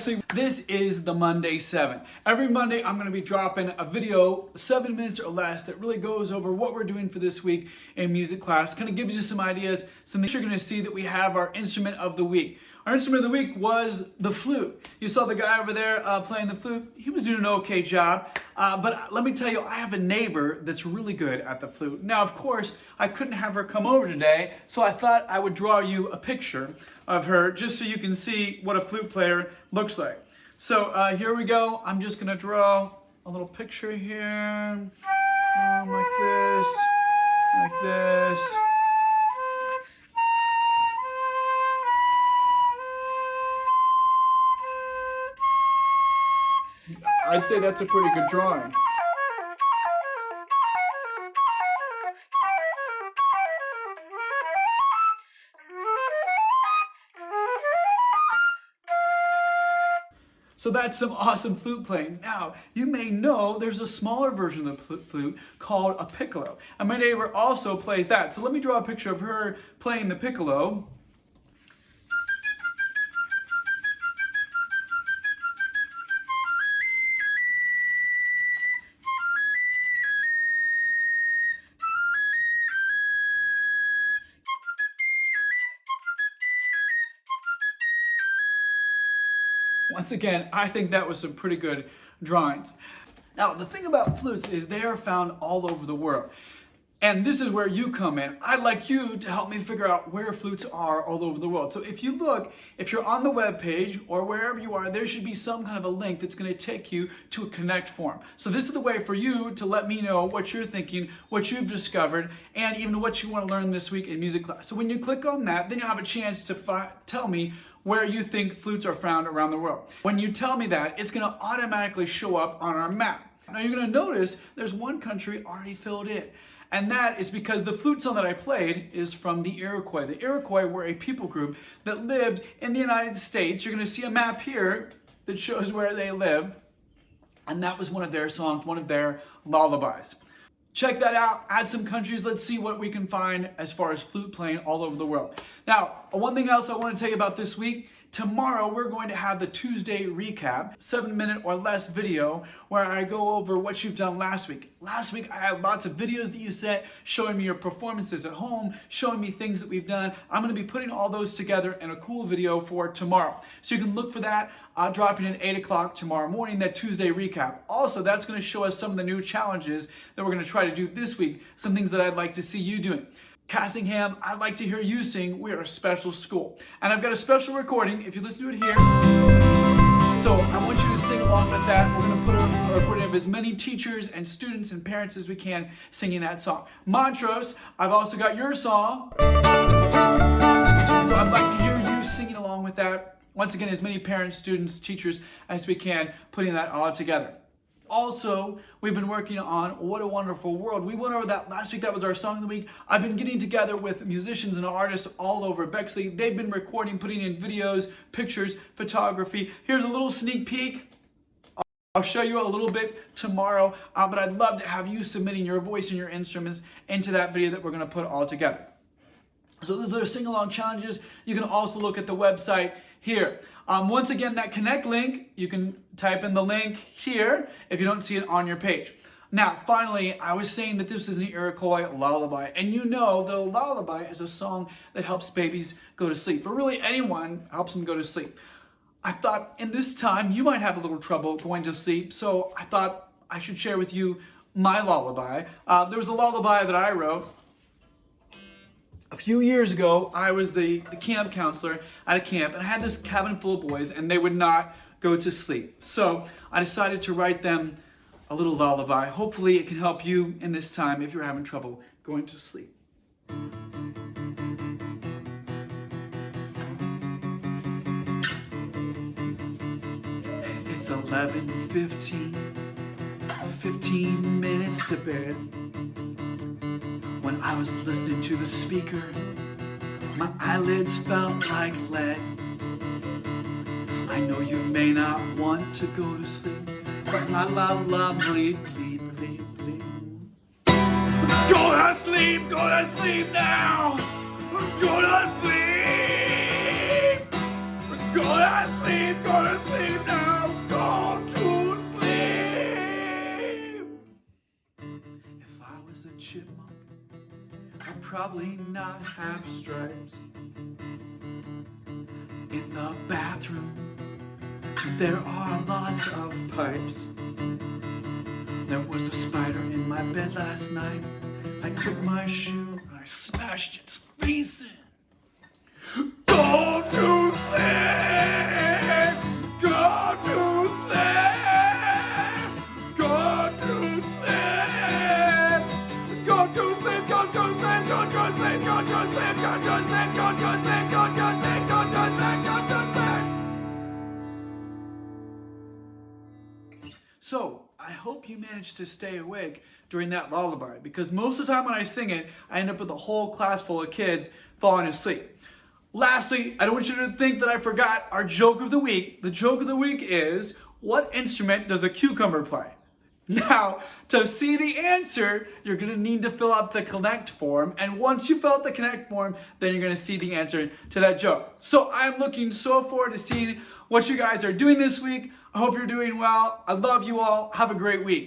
Bexley. This is the Monday 7. Every Monday, I'm going to be dropping a video, 7 minutes or less, that really goes over what we're doing for this week in music class. Kind of gives you some ideas, some things you're going to see that we have our instrument of the week. Our instrument of the week was the flute. You saw the guy over there playing the flute. He was doing an okay job. But let me tell you, I have a neighbor that's really good at the flute. Now, of course, I couldn't have her come over today, so I thought I would draw you a picture of her just so you can see what a flute player looks like. So here we go. I'm just going to draw a little picture here. Like this. Like this. I'd say that's a pretty good drawing. So that's some awesome flute playing. Now, you may know there's a smaller version of the flute called a piccolo. And my neighbor also plays that. So let me draw a picture of her playing the piccolo. Once again, I think that was some pretty good drawings. Now, the thing about flutes is they are found all over the world. And this is where you come in. I'd like you to help me figure out where flutes are all over the world. So if you look, if you're on the web page or wherever you are, there should be some kind of a link that's going to take you to a connect form. So this is the way for you to let me know what you're thinking, what you've discovered, and even what you want to learn this week in music class. So when you click on that, then you'll have a chance to tell me where you think flutes are found around the world. When you tell me that, it's going to automatically show up on our map. Now you're going to notice there's one country already filled in. And that is because the flute song that I played is from the Iroquois. The Iroquois were a people group that lived in the United States. You're going to see a map here that shows where they live. And that was one of their songs, one of their lullabies. Check that out, add some countries, let's see what we can find as far as flute playing all over the world. Now, one thing else I want to tell you about this week, tomorrow we're going to have the Tuesday recap, 7-minute or less video where I go over what you've done last week. Last week I had lots of videos that you sent showing me your performances at home, showing me things that we've done. I'm going to be putting all those together in a cool video for tomorrow. So you can look for that. I'll drop it at 8 o'clock tomorrow morning, that Tuesday recap. Also, that's going to show us some of the new challenges that we're going to try to do this week, some things that I'd like to see you doing. Cassingham, I'd like to hear you sing "We're a Special School." And I've got a special recording, if you listen to it here. So I want you to sing along with that. We're going to put a recording of as many teachers and students and parents as we can singing that song. Montrose, I've also got your song. So I'd like to hear you singing along with that. Once again, as many parents, students, teachers as we can, putting that all together. Also, we've been working on What a Wonderful World. We went over that last week. That was our song of the week. I've been getting together with musicians and artists all over Bexley. They've been recording, putting in videos, pictures, photography. Here's a little sneak peek. I'll show you a little bit tomorrow, but I'd love to have you submitting your voice and your instruments into that video that we're going to put all together. So those are sing-along challenges. You can also look at the website here. Once again, that connect link, you can type in the link here if you don't see it on your page. Now, finally, I was saying that this is an Iroquois lullaby, and you know that a lullaby is a song that helps babies go to sleep, or really anyone helps them go to sleep. I thought in this time you might have a little trouble going to sleep, so I thought I should share with you my lullaby. There was a lullaby that I wrote. A few years ago, I was the camp counselor at a camp, and I had this cabin full of boys, and they would not go to sleep. So I decided to write them a little lullaby. Hopefully it can help you in this time if you're having trouble going to sleep. It's 11:15, 15 minutes to bed. When I was listening to the speaker, my eyelids felt like lead. I know you may not want to go to sleep, but la la la bleed, bleed, bleed, bleed. Go to sleep now! Go to sleep! Go to sleep now, go to sleep. If I was a chipmunk, I'd probably not have stripes. In the bathroom, there are lots of pipes. There was a spider in my bed last night. I took my shoe and I smashed its face in. Go to sleep! Go to sleep! Go to sleep! Go to sleep! Go to sleep! Go to sleep! Go to sleep! Go to sleep! Go to sleep! Go to sleep! Go to sleep! Go to sleep! So, I hope you managed to stay awake during that lullaby, because most of the time when I sing it, I end up with a whole class full of kids falling asleep. Lastly, I don't want you to think that I forgot our joke of the week. The joke of the week is, what instrument does a cucumber play? Now, to see the answer, you're going to need to fill out the Connect form. And once you fill out the Connect form, then you're going to see the answer to that joke. So I'm looking so forward to seeing what you guys are doing this week. I hope you're doing well. I love you all. Have a great week.